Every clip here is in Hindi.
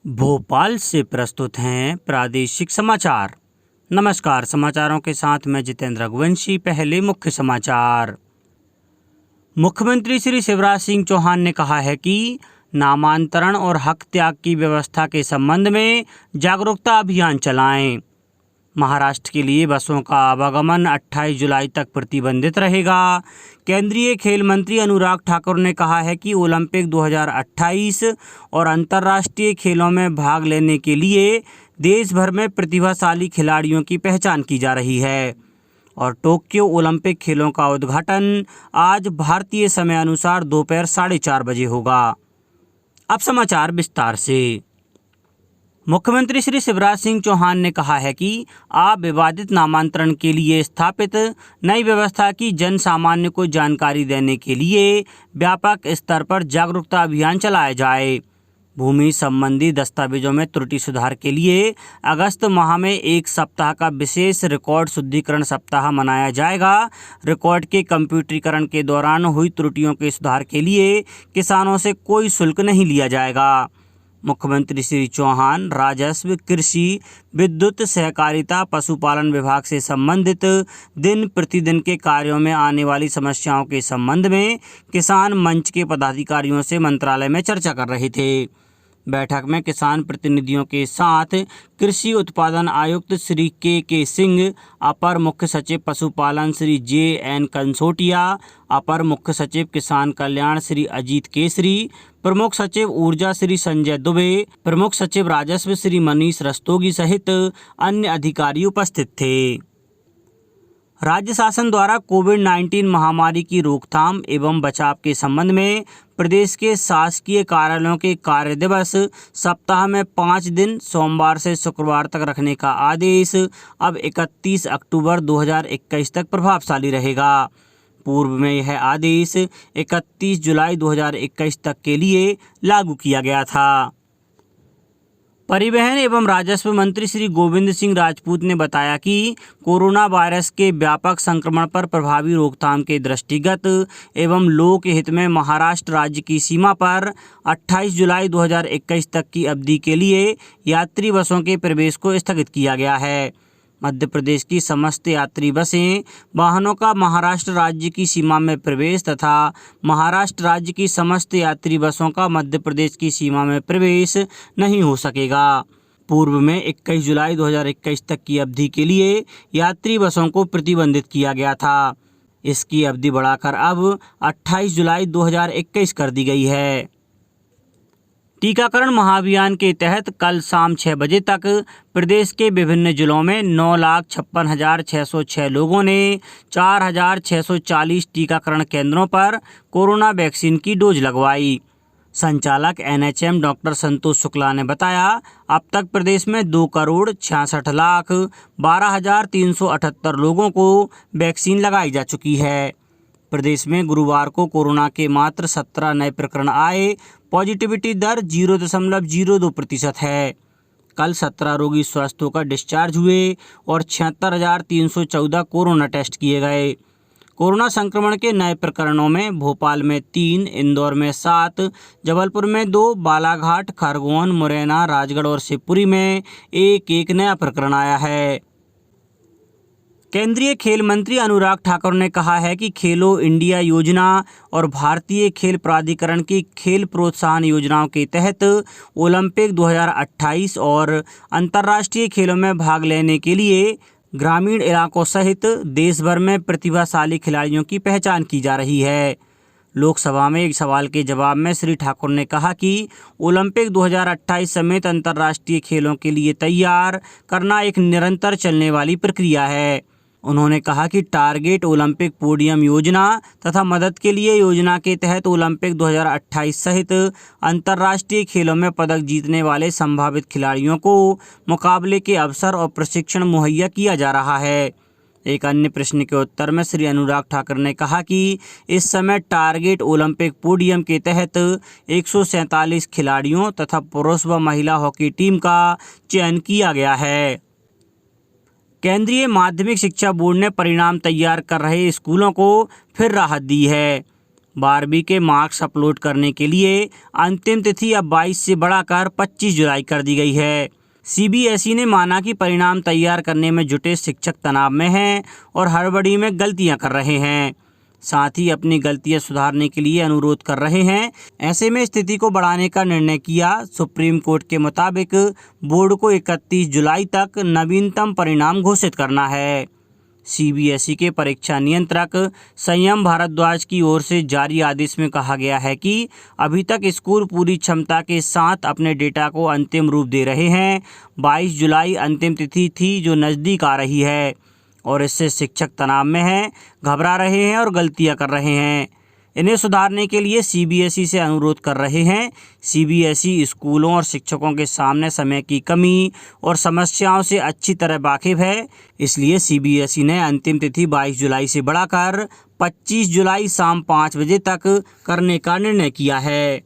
भोपाल से प्रस्तुत हैं प्रादेशिक समाचार। नमस्कार, समाचारों के साथ मैं जितेंद्र रघुवंशी। पहले मुख्य समाचार। मुख्यमंत्री श्री शिवराज सिंह चौहान ने कहा है कि नामांतरण और हक त्याग की व्यवस्था के संबंध में जागरूकता अभियान चलाएं। महाराष्ट्र के लिए बसों का आवागमन 28 जुलाई तक प्रतिबंधित रहेगा। केंद्रीय खेल मंत्री अनुराग ठाकुर ने कहा है कि ओलंपिक 2028 और अंतर्राष्ट्रीय खेलों में भाग लेने के लिए देश भर में प्रतिभाशाली खिलाड़ियों की पहचान की जा रही है। और टोक्यो ओलंपिक खेलों का उद्घाटन आज भारतीय समय अनुसार दोपहर 4:30 बजे होगा। अब समाचार विस्तार से। मुख्यमंत्री श्री शिवराज सिंह चौहान ने कहा है कि अविवादित नामांतरण के लिए स्थापित नई व्यवस्था की जन सामान्य को जानकारी देने के लिए व्यापक स्तर पर जागरूकता अभियान चलाया जाए। भूमि संबंधी दस्तावेजों में त्रुटि सुधार के लिए अगस्त माह में 1 सप्ताह का विशेष रिकॉर्ड शुद्धिकरण सप्ताह मनाया जाएगा। रिकॉर्ड के कंप्यूटरीकरण के दौरान हुई त्रुटियों के सुधार के लिए किसानों से कोई शुल्क नहीं लिया जाएगा। मुख्यमंत्री श्री चौहान राजस्व, कृषि, विद्युत, सहकारिता, पशुपालन विभाग से संबंधित दिन प्रतिदिन के कार्यों में आने वाली समस्याओं के संबंध में किसान मंच के पदाधिकारियों से मंत्रालय में चर्चा कर रहे थे। बैठक में किसान प्रतिनिधियों के साथ कृषि उत्पादन आयुक्त श्री के सिंह, अपर मुख्य सचिव पशुपालन श्री JN कंसोटिया, अपर मुख्य सचिव किसान कल्याण श्री अजीत केसरी, प्रमुख सचिव ऊर्जा श्री संजय दुबे, प्रमुख सचिव राजस्व श्री मनीष रस्तोगी सहित अन्य अधिकारी उपस्थित थे। राज्य शासन द्वारा कोविड-19 महामारी की रोकथाम एवं बचाव के संबंध में प्रदेश के शासकीय कार्यालयों के कार्य दिवस सप्ताह में 5 दिन सोमवार से शुक्रवार तक रखने का आदेश अब 31 अक्टूबर 2021 तक प्रभावशाली रहेगा। पूर्व में यह आदेश 31 जुलाई 2021 तक के लिए लागू किया गया था। परिवहन एवं राजस्व मंत्री श्री गोविंद सिंह राजपूत ने बताया कि कोरोना वायरस के व्यापक संक्रमण पर प्रभावी रोकथाम के दृष्टिगत एवं लोक हित में महाराष्ट्र राज्य की सीमा पर 28 जुलाई 2021 तक की अवधि के लिए यात्री बसों के प्रवेश को स्थगित किया गया है। मध्य प्रदेश की समस्त यात्री बसें वाहनों का महाराष्ट्र राज्य की सीमा में प्रवेश तथा महाराष्ट्र राज्य की समस्त यात्री बसों का मध्य प्रदेश की सीमा में प्रवेश नहीं हो सकेगा। पूर्व में 21 जुलाई 2021 तक की अवधि के लिए यात्री बसों को प्रतिबंधित किया गया था। इसकी अवधि बढ़ाकर अब 28 जुलाई 2021 कर दी गई है। टीकाकरण महाअभियान के तहत कल शाम 6 बजे तक प्रदेश के विभिन्न जिलों में 9,56,606 लोगों ने 4,640 टीकाकरण केंद्रों पर कोरोना वैक्सीन की डोज लगवाई। संचालक NHM डॉक्टर संतोष शुक्ला ने बताया, अब तक प्रदेश में 2,66,12,378 लोगों को वैक्सीन लगाई जा चुकी है। प्रदेश में गुरुवार को कोरोना के मात्र 17 नए प्रकरण आए। पॉजिटिविटी दर 0.02% है। कल 17 रोगी स्वस्थ होकर डिस्चार्ज हुए और 76,314 कोरोना टेस्ट किए गए। कोरोना संक्रमण के नए प्रकरणों में भोपाल में 3, इंदौर में 7, जबलपुर में 2, बालाघाट, खरगोन, मुरैना, राजगढ़ और शिवपुरी में एक नया प्रकरण आया है। केंद्रीय खेल मंत्री अनुराग ठाकुर ने कहा है कि खेलो इंडिया योजना और भारतीय खेल प्राधिकरण की खेल प्रोत्साहन योजनाओं के तहत ओलंपिक 2028 और अंतर्राष्ट्रीय खेलों में भाग लेने के लिए ग्रामीण इलाकों सहित देश भर में प्रतिभाशाली खिलाड़ियों की पहचान की जा रही है। लोकसभा में एक सवाल के जवाब में श्री ठाकुर ने कहा कि ओलंपिक 2028 समेत अंतर्राष्ट्रीय खेलों के लिए तैयार करना एक निरंतर चलने वाली प्रक्रिया है। उन्होंने कहा कि टारगेट ओलंपिक पोडियम योजना तथा मदद के लिए योजना के तहत ओलंपिक 2028 सहित अंतर्राष्ट्रीय खेलों में पदक जीतने वाले संभावित खिलाड़ियों को मुकाबले के अवसर और प्रशिक्षण मुहैया किया जा रहा है। एक अन्य प्रश्न के उत्तर में श्री अनुराग ठाकुर ने कहा कि इस समय टारगेट ओलंपिक पोडियम के तहत 147 खिलाड़ियों तथा पुरुष व महिला हॉकी टीम का चयन किया गया है। केंद्रीय माध्यमिक शिक्षा बोर्ड ने परिणाम तैयार कर रहे स्कूलों को फिर राहत दी है। 12वीं के मार्क्स अपलोड करने के लिए अंतिम तिथि अब 22 से बढ़ाकर 25 जुलाई कर दी गई है। सीबीएसई ने माना कि परिणाम तैयार करने में जुटे शिक्षक तनाव में हैं और हड़बड़ी में गलतियां कर रहे हैं, साथ ही अपनी गलतियां सुधारने के लिए अनुरोध कर रहे हैं। ऐसे में स्थिति को बढ़ाने का निर्णय किया। सुप्रीम कोर्ट के मुताबिक बोर्ड को 31 जुलाई तक नवीनतम परिणाम घोषित करना है। सीबीएसई के परीक्षा नियंत्रक संयम भारद्वाज की ओर से जारी आदेश में कहा गया है कि अभी तक स्कूल पूरी क्षमता के साथ अपने डेटा को अंतिम रूप दे रहे हैं। 22 जुलाई अंतिम तिथि थी जो नज़दीक आ रही है और इससे शिक्षक तनाव में हैं, घबरा रहे हैं और गलतियां कर रहे हैं। इन्हें सुधारने के लिए सीबीएसई से अनुरोध कर रहे हैं। सीबीएसई स्कूलों और शिक्षकों के सामने समय की कमी और समस्याओं से अच्छी तरह वाकिफ है, इसलिए सीबीएसई ने अंतिम तिथि 22 जुलाई से बढ़ाकर 25 जुलाई शाम 5 बजे तक करने का निर्णय किया है।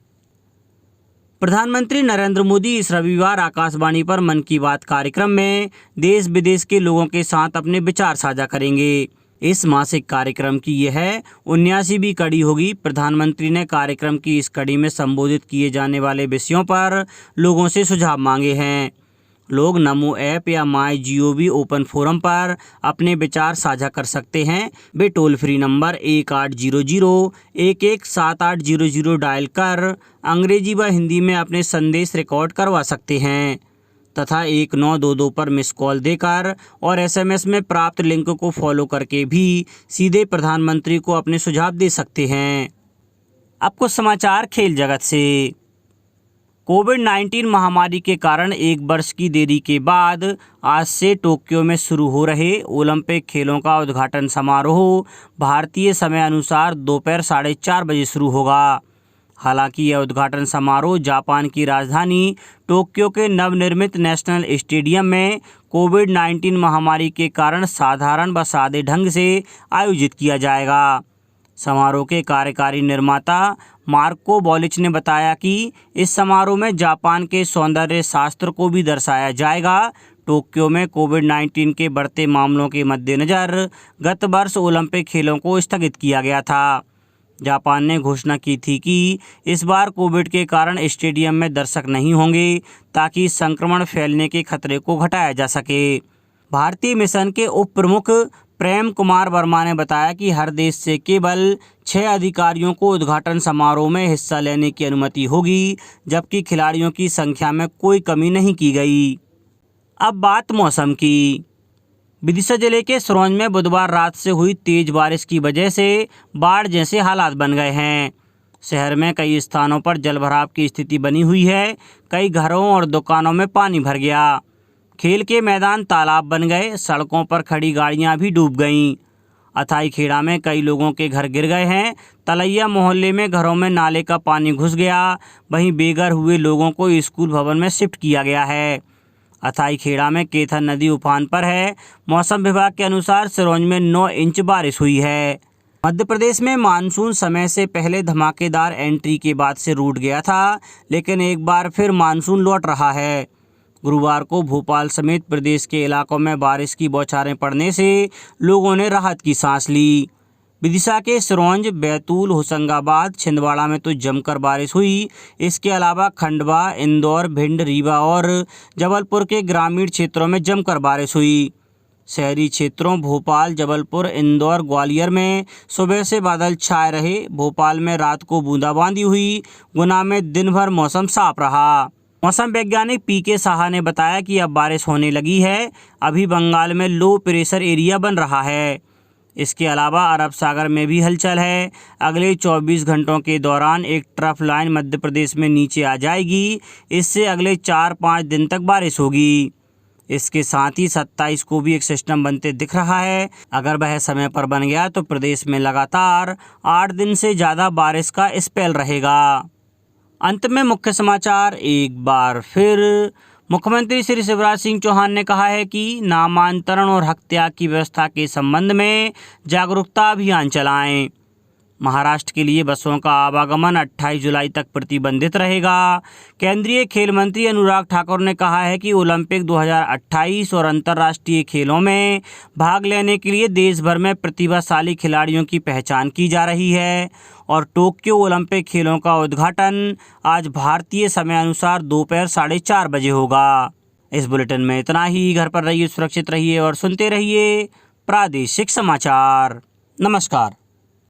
प्रधानमंत्री नरेंद्र मोदी इस रविवार आकाशवाणी पर मन की बात कार्यक्रम में देश विदेश के लोगों के साथ अपने विचार साझा करेंगे। इस मासिक कार्यक्रम की यह 79वीं कड़ी होगी। प्रधानमंत्री ने कार्यक्रम की इस कड़ी में संबोधित किए जाने वाले विषयों पर लोगों से सुझाव मांगे हैं। लोग नमो ऐप या MyGov ओपन फोरम पर अपने विचार साझा कर सकते हैं। वे टोल फ्री नंबर 1800-117800 डायल कर अंग्रेजी व हिंदी में अपने संदेश रिकॉर्ड करवा सकते हैं तथा 1922 पर मिस कॉल देकर और SMS में प्राप्त लिंक को फॉलो करके भी सीधे प्रधानमंत्री को अपने सुझाव दे सकते हैं। अब कुछ समाचार खेल जगत से। कोविड-19 महामारी के कारण 1 वर्ष की देरी के बाद आज से टोक्यो में शुरू हो रहे ओलंपिक खेलों का उद्घाटन समारोह भारतीय समय अनुसार दोपहर 4:30 बजे शुरू होगा। हालांकि यह उद्घाटन समारोह जापान की राजधानी टोक्यो के नवनिर्मित नेशनल स्टेडियम में कोविड-19 महामारी के कारण साधारण व सादे ढंग से आयोजित किया जाएगा। समारोह के कार्यकारी निर्माता मार्को बॉलिच ने बताया कि इस समारोह में जापान के सौंदर्य शास्त्र को भी दर्शाया जाएगा। टोक्यो में कोविड-19 के बढ़ते मामलों के मद्देनज़र गत वर्ष ओलंपिक खेलों को स्थगित किया गया था। जापान ने घोषणा की थी कि इस बार कोविड के कारण स्टेडियम में दर्शक नहीं होंगे ताकि संक्रमण फैलने के खतरे को घटाया जा सके। भारतीय मिशन के उप प्रमुख प्रेम कुमार वर्मा ने बताया कि हर देश से केवल 6 अधिकारियों को उद्घाटन समारोह में हिस्सा लेने की अनुमति होगी, जबकि खिलाड़ियों की संख्या में कोई कमी नहीं की गई। अब बात मौसम की। विदिशा जिले के सिरोंज में बुधवार रात से हुई तेज बारिश की वजह से बाढ़ जैसे हालात बन गए हैं। शहर में कई स्थानों पर जलभराव की स्थिति बनी हुई है। कई घरों और दुकानों में पानी भर गया। खेल के मैदान तालाब बन गए। सड़कों पर खड़ी गाड़ियां भी डूब गईं। अथाई खेड़ा में कई लोगों के घर गिर गए हैं। तलैया मोहल्ले में घरों में नाले का पानी घुस गया। वहीं बेघर हुए लोगों को स्कूल भवन में शिफ्ट किया गया है। अथाई खेड़ा में केथन नदी उफान पर है। मौसम विभाग के अनुसार सिरोंज में 9 इंच बारिश हुई है। मध्य प्रदेश में मानसून समय से पहले धमाकेदार एंट्री के बाद से रूठ गया था, लेकिन एक बार फिर मानसून लौट रहा है। गुरुवार को भोपाल समेत प्रदेश के इलाकों में बारिश की बौछारें पड़ने से लोगों ने राहत की सांस ली। विदिशा के सिरोंज, बैतूल, होशंगाबाद, छिंदवाड़ा में तो जमकर बारिश हुई। इसके अलावा खंडवा, इंदौर, भिंड, रीवा और जबलपुर के ग्रामीण क्षेत्रों में जमकर बारिश हुई। शहरी क्षेत्रों भोपाल, जबलपुर, इंदौर, ग्वालियर में सुबह से बादल छाए रहे। भोपाल में रात को बूंदाबांदी हुई। गुना में दिन भर मौसम साफ रहा। मौसम वैज्ञानिक पीके साहा ने बताया कि अब बारिश होने लगी है। अभी बंगाल में लो प्रेशर एरिया बन रहा है। इसके अलावा अरब सागर में भी हलचल है। अगले 24 घंटों के दौरान एक ट्रफ लाइन मध्य प्रदेश में नीचे आ जाएगी। इससे अगले 4-5 दिन तक बारिश होगी। इसके साथ ही 27 को भी एक सिस्टम बनते दिख रहा है। अगर वह समय पर बन गया तो प्रदेश में लगातार 8 दिन से ज़्यादा बारिश का स्पेल रहेगा। अंत में मुख्य समाचार एक बार फिर। मुख्यमंत्री श्री शिवराज सिंह चौहान ने कहा है कि नामांतरण और हक त्याग की व्यवस्था के संबंध में जागरूकता अभियान चलाएं। महाराष्ट्र के लिए बसों का आवागमन 28 जुलाई तक प्रतिबंधित रहेगा। केंद्रीय खेल मंत्री अनुराग ठाकुर ने कहा है कि ओलंपिक 2028 और अंतर्राष्ट्रीय खेलों में भाग लेने के लिए देश भर में प्रतिभाशाली खिलाड़ियों की पहचान की जा रही है और टोक्यो ओलंपिक खेलों का उद्घाटन आज भारतीय समय अनुसार दोपहर 4:30 बजे होगा। इस बुलेटिन में इतना ही। घर पर रहिए, सुरक्षित रहिए और सुनते रहिए प्रादेशिक समाचार। नमस्कार।